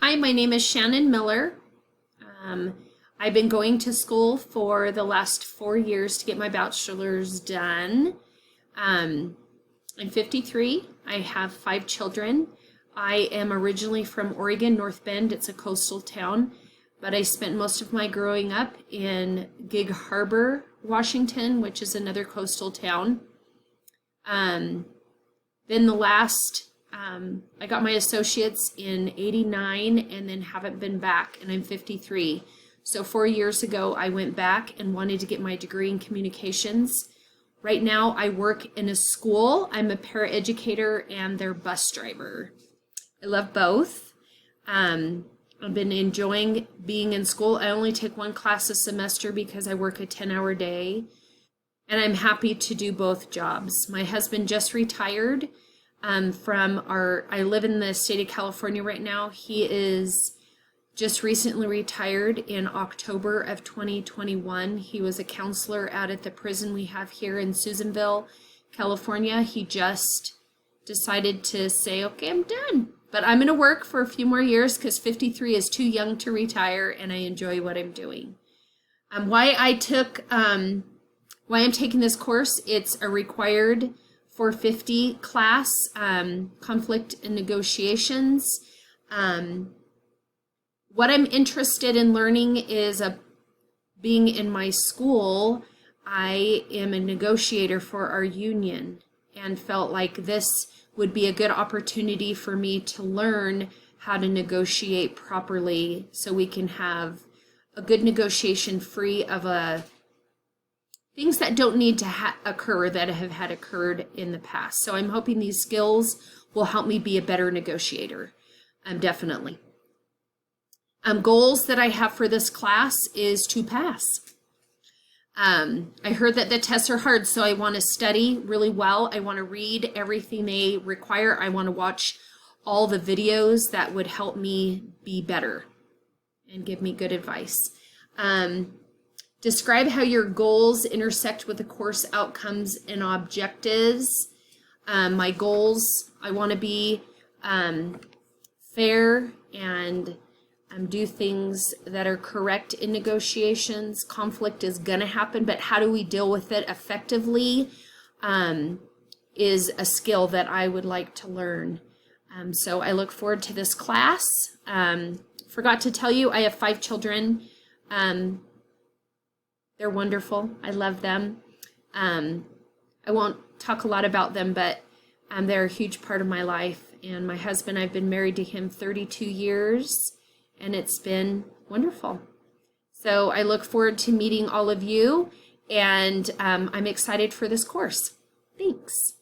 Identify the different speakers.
Speaker 1: Hi, my name is Shannon Miller. I've been going to school for the last 4 years to get my bachelor's done. I'm 53. I have 5 children. I am originally from Oregon, North Bend. It's a coastal town, but I spent most of my growing up in Gig Harbor, Washington, which is another coastal town. Then I got my associates in '89 and then haven't been back, and I'm 53. So 4 years ago, I went back and wanted to get my degree in communications. Right now, I work in a school. I'm a paraeducator and their bus driver. I love both. I've been enjoying being in school. I only take one class a semester because I work a 10-hour day, and I'm happy to do both jobs. My husband just retired I live in the state of California right now. He is just recently retired in October of 2021. He was a counselor out at the prison we have here in Susanville, California. He just decided to say, okay, I'm done. But I'm going to work for a few more years because 53 is too young to retire, and I enjoy what I'm doing. Why I'm taking this course, it's a required 450 class, conflict and negotiations. What I'm interested in learning is being in my school. I am a negotiator for our union and felt like this would be a good opportunity for me to learn how to negotiate properly so we can have a good negotiation free of things that don't need to occur that have had occurred in the past. So I'm hoping these skills will help me be a better negotiator, definitely. Goals that I have for this class is to pass. I heard that the tests are hard, so I want to study really well. I want to read everything they require. I want to watch all the videos that would help me be better and give me good advice. Describe how your goals intersect with the course outcomes and objectives. My goals, I want to be fair and do things that are correct in negotiations. Conflict is going to happen, but how do we deal with it effectively is a skill that I would like to learn. So I look forward to this class. Forgot to tell you, I have 5 children. They're wonderful. I love them. I won't talk a lot about them, but they're a huge part of my life. And my husband, I've been married to him 32 years, and it's been wonderful. So I look forward to meeting all of you, and I'm excited for this course. Thanks.